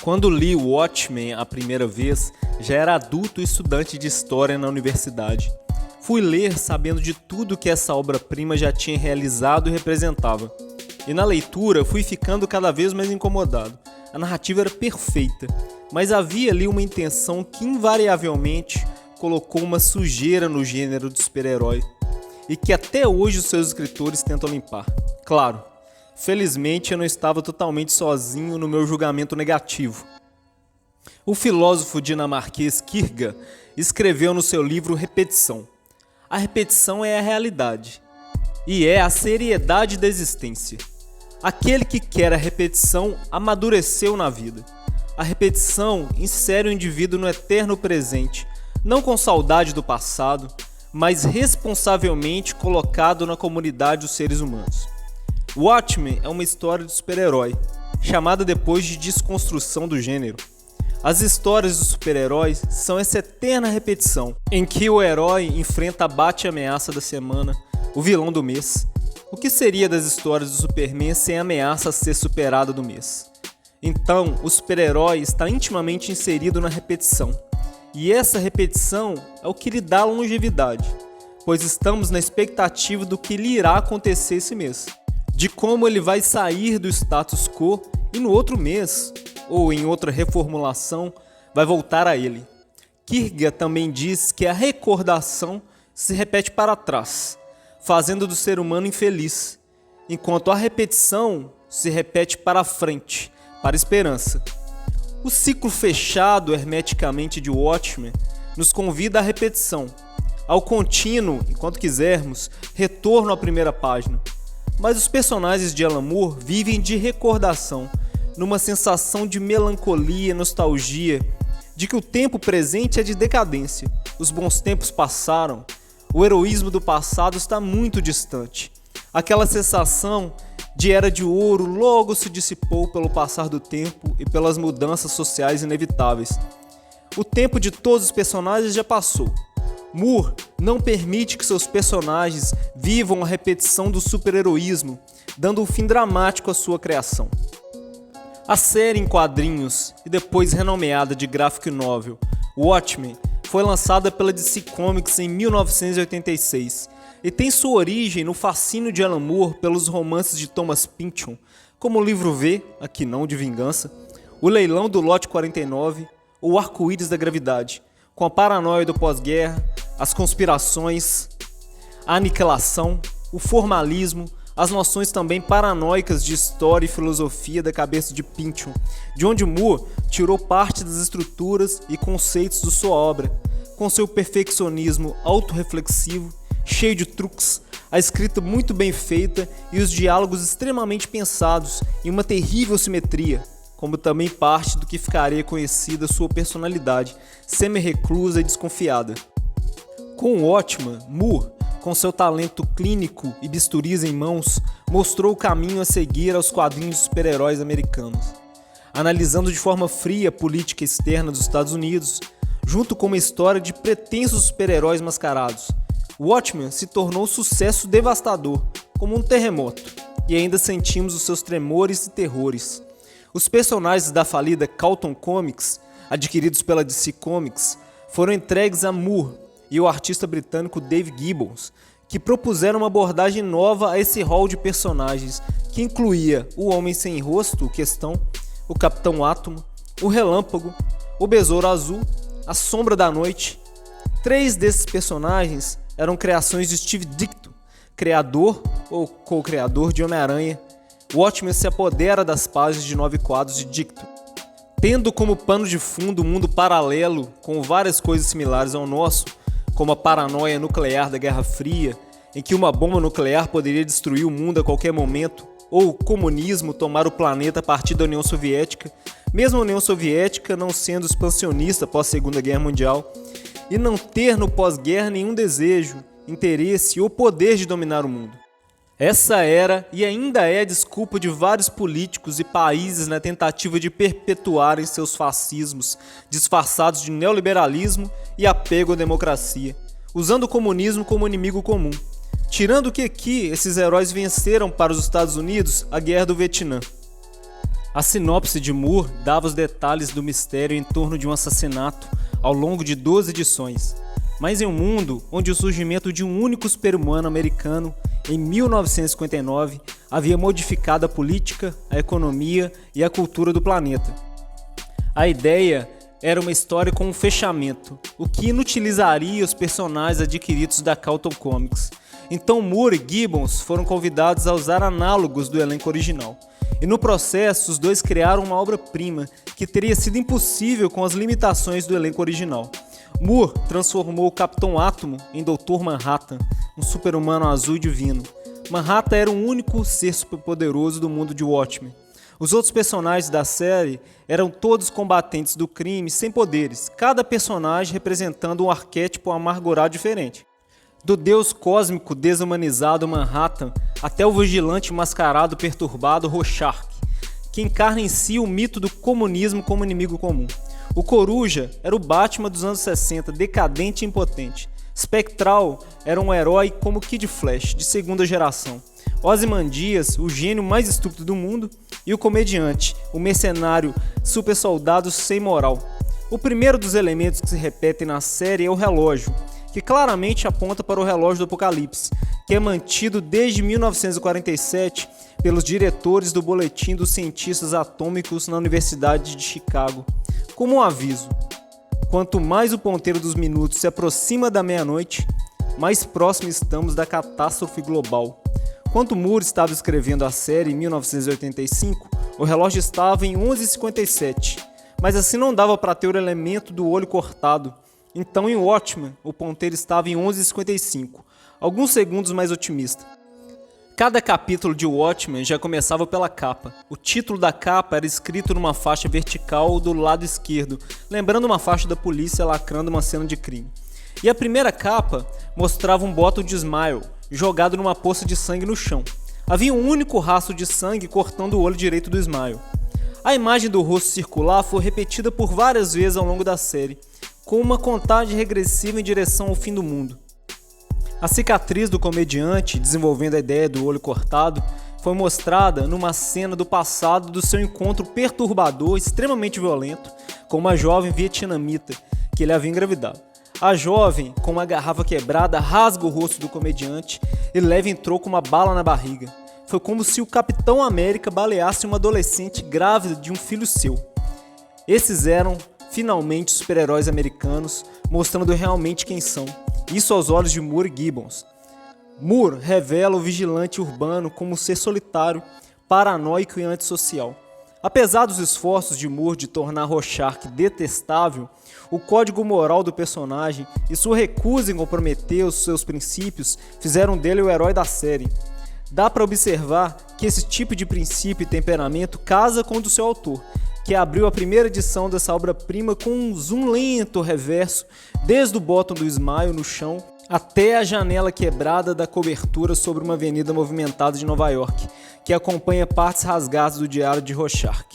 Quando li Watchmen a primeira vez, já era adulto e estudante de história na universidade. Fui ler sabendo de tudo que essa obra-prima já tinha realizado e representava. E na leitura fui ficando cada vez mais incomodado. A narrativa era perfeita, mas havia ali uma intenção que invariavelmente colocou uma sujeira no gênero de super-herói e que até hoje os seus escritores tentam limpar. Claro, felizmente eu não estava totalmente sozinho no meu julgamento negativo. O filósofo dinamarquês Kierkegaard escreveu no seu livro Repetição: a repetição é a realidade e é a seriedade da existência. Aquele que quer a repetição amadureceu na vida. A repetição insere o indivíduo no eterno presente, não com saudade do passado, mas responsavelmente colocado na comunidade dos seres humanos. Watchmen é uma história de super-herói, chamada depois de desconstrução do gênero. As histórias dos super-heróis são essa eterna repetição, em que o herói enfrenta a bate-ameaça da semana, o vilão do mês. O que seria das histórias do Superman sem a ameaça a ser superada do mês? Então, o super-herói está intimamente inserido na repetição. E essa repetição é o que lhe dá longevidade, pois estamos na expectativa do que lhe irá acontecer esse mês, de como ele vai sair do status quo e no outro mês, ou em outra reformulação, vai voltar a ele. Kierkegaard também diz que a recordação se repete para trás, fazendo do ser humano infeliz, enquanto a repetição se repete para frente, para a esperança. O ciclo fechado hermeticamente de Watchmen nos convida à repetição, ao contínuo, enquanto quisermos, retorno à primeira página. Mas os personagens de Alan Moore vivem de recordação, numa sensação de melancolia e nostalgia, de que o tempo presente é de decadência, os bons tempos passaram, o heroísmo do passado está muito distante. Aquela sensação de era de ouro logo se dissipou pelo passar do tempo e pelas mudanças sociais inevitáveis. O tempo de todos os personagens já passou. Moore não permite que seus personagens vivam a repetição do super-heroísmo, dando um fim dramático à sua criação. A série em quadrinhos, e depois renomeada de graphic novel, Watchmen, foi lançada pela DC Comics em 1986 e tem sua origem no fascínio de Alan Moore pelos romances de Thomas Pynchon, como o livro V, aqui não de vingança, o leilão do lote 49 ou o arco-íris da gravidade, com a paranoia do pós-guerra, as conspirações, a aniquilação, o formalismo, as noções também paranoicas de história e filosofia da cabeça de Pynchon, de onde Moore tirou parte das estruturas e conceitos de sua obra, com seu perfeccionismo autorreflexivo, cheio de truques, a escrita muito bem feita e os diálogos extremamente pensados em uma terrível simetria, como também parte do que ficaria conhecida sua personalidade, semi-reclusa e desconfiada. Com Watchmen, Moore, com seu talento clínico e bisturis em mãos, mostrou o caminho a seguir aos quadrinhos de super-heróis americanos. Analisando de forma fria a política externa dos Estados Unidos, junto com uma história de pretensos super-heróis mascarados, Watchmen se tornou um sucesso devastador, como um terremoto, e ainda sentimos os seus tremores e terrores. Os personagens da falida Carlton Comics, adquiridos pela DC Comics, foram entregues a Moore e o artista britânico Dave Gibbons, que propuseram uma abordagem nova a esse rol de personagens, que incluía o Homem Sem Rosto, o Questão, o Capitão Átomo, o Relâmpago, o Besouro Azul, a Sombra da Noite. 3 desses personagens eram criações de Steve Ditko, criador ou co-criador de Homem-Aranha. Watchmen se apodera das páginas de 9 quadros de Ditko, tendo como pano de fundo um mundo paralelo com várias coisas similares ao nosso, como a paranoia nuclear da Guerra Fria, em que uma bomba nuclear poderia destruir o mundo a qualquer momento, ou o comunismo tomar o planeta a partir da União Soviética, mesmo a União Soviética não sendo expansionista após a Segunda Guerra Mundial, e não ter no pós-guerra nenhum desejo, interesse ou poder de dominar o mundo. Essa era e ainda é a desculpa de vários políticos e países na tentativa de perpetuarem seus fascismos disfarçados de neoliberalismo e apego à democracia, usando o comunismo como inimigo comum, tirando que aqui esses heróis venceram para os Estados Unidos a Guerra do Vietnã. A sinopse de Moore dava os detalhes do mistério em torno de um assassinato ao longo de 12 edições, mas em um mundo onde o surgimento de um único super-humano americano, em 1959, havia modificado a política, a economia e a cultura do planeta. A ideia era uma história com um fechamento, o que inutilizaria os personagens adquiridos da Carlton Comics. Então Moore e Gibbons foram convidados a usar análogos do elenco original. E no processo, os dois criaram uma obra-prima que teria sido impossível com as limitações do elenco original. Moore transformou o Capitão Átomo em Dr. Manhattan, um super-humano azul divino. Manhattan era o único ser superpoderoso do mundo de Watchmen. Os outros personagens da série eram todos combatentes do crime sem poderes, cada personagem representando um arquétipo amargurado diferente. Do deus cósmico desumanizado Manhattan até o vigilante mascarado perturbado Rorschach, que encarna em si o mito do comunismo como inimigo comum. O Coruja era o Batman dos anos 60, decadente e impotente. Spectral era um herói como Kid Flash, de segunda geração. Ozymandias, o gênio mais estúpido do mundo, e o comediante, o mercenário super soldado sem moral. O primeiro dos elementos que se repetem na série é o relógio, que claramente aponta para o relógio do Apocalipse, que é mantido desde 1947 pelos diretores do Boletim dos Cientistas Atômicos na Universidade de Chicago, como um aviso. Quanto mais o ponteiro dos minutos se aproxima da meia-noite, mais próximo estamos da catástrofe global. Quando Moore estava escrevendo a série em 1985, o relógio estava em 11h57, mas assim não dava para ter o elemento do olho cortado. Então em Watchmen, o ponteiro estava em 11h55, alguns segundos mais otimista. Cada capítulo de Watchmen já começava pela capa. O título da capa era escrito numa faixa vertical do lado esquerdo, lembrando uma faixa da polícia lacrando uma cena de crime. E a primeira capa mostrava um bottle de Smile, jogado numa poça de sangue no chão. Havia um único rastro de sangue cortando o olho direito do Smile. A imagem do rosto circular foi repetida por várias vezes ao longo da série, com uma contagem regressiva em direção ao fim do mundo. A cicatriz do comediante, desenvolvendo a ideia do olho cortado, foi mostrada numa cena do passado do seu encontro perturbador, extremamente violento, com uma jovem vietnamita que ele havia engravidado. A jovem, com uma garrafa quebrada, rasga o rosto do comediante e leva entrou com uma bala na barriga. Foi como se o Capitão América baleasse uma adolescente grávida de um filho seu. Esses eram, finalmente, super-heróis americanos, mostrando realmente quem são. Isso aos olhos de Moore e Gibbons. Moore revela o vigilante urbano como um ser solitário, paranoico e antissocial. Apesar dos esforços de Moore de tornar Rorschach detestável, o código moral do personagem e sua recusa em comprometer os seus princípios fizeram dele o herói da série. Dá para observar que esse tipo de princípio e temperamento casa com o do seu autor, que abriu a primeira edição dessa obra-prima com um zoom lento reverso, desde o bottom do Smile no chão até a janela quebrada da cobertura sobre uma avenida movimentada de Nova York, que acompanha partes rasgadas do diário de Rorschach.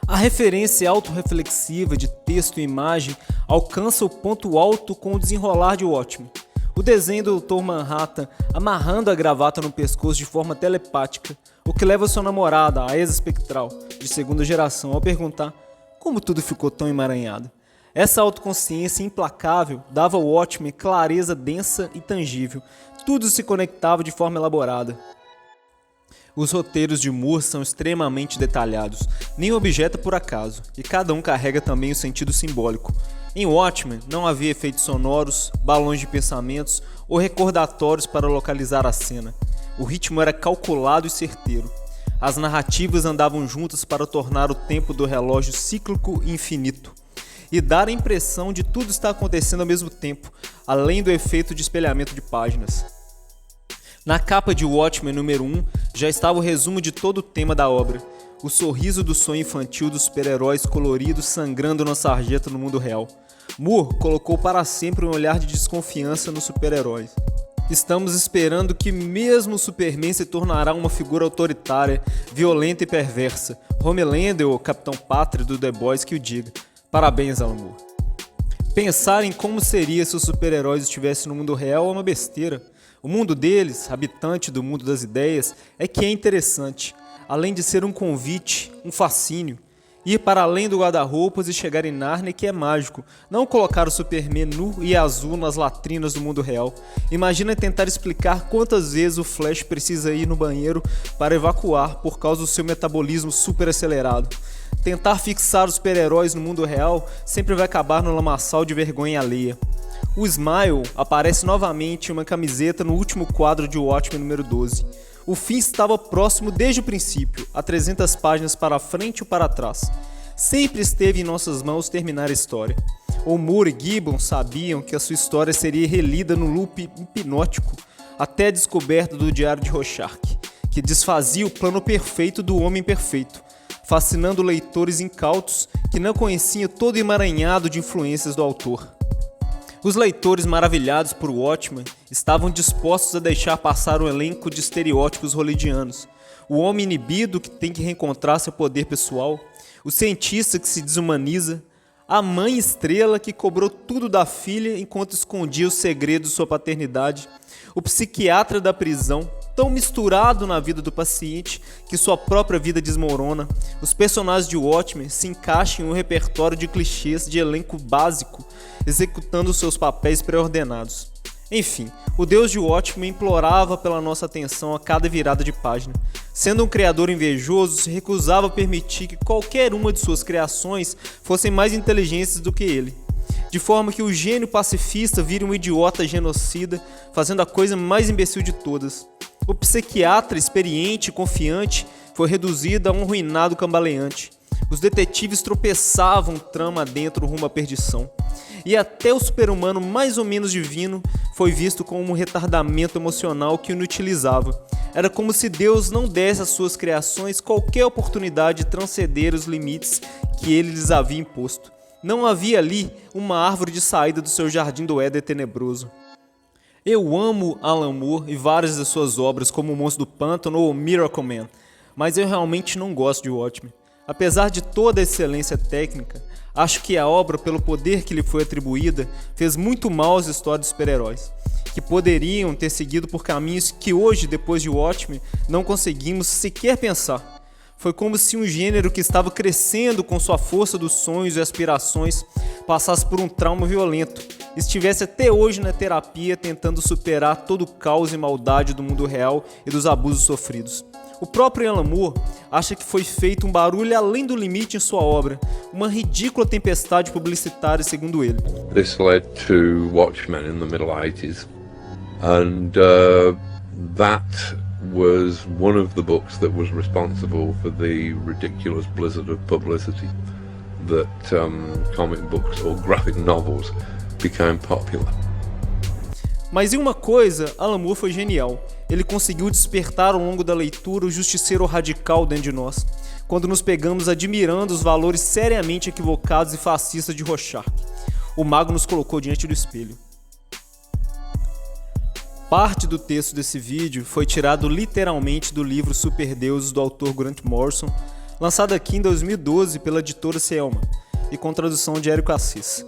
A referência autorreflexiva de texto e imagem alcança o ponto alto com o desenrolar de Watchmen. O desenho do Dr. Manhattan amarrando a gravata no pescoço de forma telepática, o que leva sua namorada, a ex-espectral, de segunda geração, ao perguntar como tudo ficou tão emaranhado. Essa autoconsciência implacável dava ao Watchmen clareza densa e tangível. Tudo se conectava de forma elaborada. Os roteiros de Moore são extremamente detalhados, nenhum objeto é por acaso, e cada um carrega também o sentido simbólico. Em Watchmen não havia efeitos sonoros, balões de pensamentos ou recordatórios para localizar a cena. O ritmo era calculado e certeiro. As narrativas andavam juntas para tornar o tempo do relógio cíclico e infinito, e dar a impressão de tudo estar acontecendo ao mesmo tempo, além do efeito de espelhamento de páginas. Na capa de Watchmen número 1 já estava o resumo de todo o tema da obra, o sorriso do sonho infantil dos super-heróis coloridos sangrando na sarjeta no mundo real. Moore colocou para sempre um olhar de desconfiança nos super-heróis. Estamos esperando que mesmo o Superman se tornará uma figura autoritária, violenta e perversa. Homelander ou Capitão Pátria do The Boys que o diga. Parabéns, Alan Moore. Pensar em como seria se os super-heróis estivessem no mundo real é uma besteira. O mundo deles, habitante do mundo das ideias, é que é interessante. além de ser um convite, um fascínio. Ir para além do guarda-roupas e chegar em Nárnia, que é mágico. Não colocar o Superman nu e azul nas latrinas do mundo real. Imagina tentar explicar quantas vezes o Flash precisa ir no banheiro para evacuar por causa do seu metabolismo super acelerado. Tentar fixar os super-heróis no mundo real sempre vai acabar no lamaçal de vergonha alheia. O Smile aparece novamente em uma camiseta no último quadro de Watchmen número 12. O fim estava próximo desde o princípio, a 300 páginas para frente ou para trás. Sempre esteve em nossas mãos terminar a história. O Moore e Gibbon sabiam que a sua história seria relida no loop hipnótico até a descoberta do Diário de Rorschach, que desfazia o plano perfeito do Homem Perfeito, fascinando leitores incautos que não conheciam todo o emaranhado de influências do autor. Os leitores maravilhados por Watchmen estavam dispostos a deixar passar o elenco de estereótipos hollywoodianos. O homem inibido que tem que reencontrar seu poder pessoal, o cientista que se desumaniza, a mãe estrela que cobrou tudo da filha enquanto escondia os segredos de sua paternidade, o psiquiatra da prisão, tão misturado na vida do paciente que sua própria vida desmorona. Os personagens de Watchmen se encaixam em um repertório de clichês de elenco básico, executando seus papéis pré-ordenados. Enfim, o deus de Watchmen implorava pela nossa atenção a cada virada de página. Sendo um criador invejoso, se recusava a permitir que qualquer uma de suas criações fossem mais inteligentes do que ele. De forma que o gênio pacifista vira um idiota genocida, fazendo a coisa mais imbecil de todas. O psiquiatra experiente e confiante foi reduzido a um ruinado cambaleante. Os detetives tropeçavam trama dentro rumo à perdição. E até o super-humano mais ou menos divino foi visto como um retardamento emocional que o inutilizava. Era como se Deus não desse às suas criações qualquer oportunidade de transcender os limites que ele lhes havia imposto. Não havia ali uma árvore de saída do seu jardim do Éden tenebroso. Eu amo Alan Moore e várias de suas obras como O Monstro do Pântano ou Miracle Man, mas eu realmente não gosto de Watchmen. Apesar de toda a excelência técnica, acho que a obra, pelo poder que lhe foi atribuída, fez muito mal às histórias de super-heróis, que poderiam ter seguido por caminhos que hoje, depois de Watchmen, não conseguimos sequer pensar. Foi como se um gênero que estava crescendo com sua força dos sonhos e aspirações passasse por um trauma violento, estivesse até hoje na terapia tentando superar todo o caos e maldade do mundo real e dos abusos sofridos. O próprio Alan Moore acha que foi feito um barulho além do limite em sua obra, uma ridícula tempestade publicitária, segundo ele. This led to Watchmen in the middle 80s, and that was one of the books that was responsible for the ridiculous blizzard of publicity that comic books or graphic novels became popular. Mas em uma coisa, Alan Moore foi genial. Ele conseguiu despertar ao longo da leitura o justiceiro radical dentro de nós, quando nos pegamos admirando os valores seriamente equivocados e fascistas de Rorschach. O mago nos colocou diante do espelho. Parte do texto desse vídeo foi tirado literalmente do livro Superdeuses do autor Grant Morrison, lançado aqui em 2012 pela editora Selma, e com tradução de Érico Assis.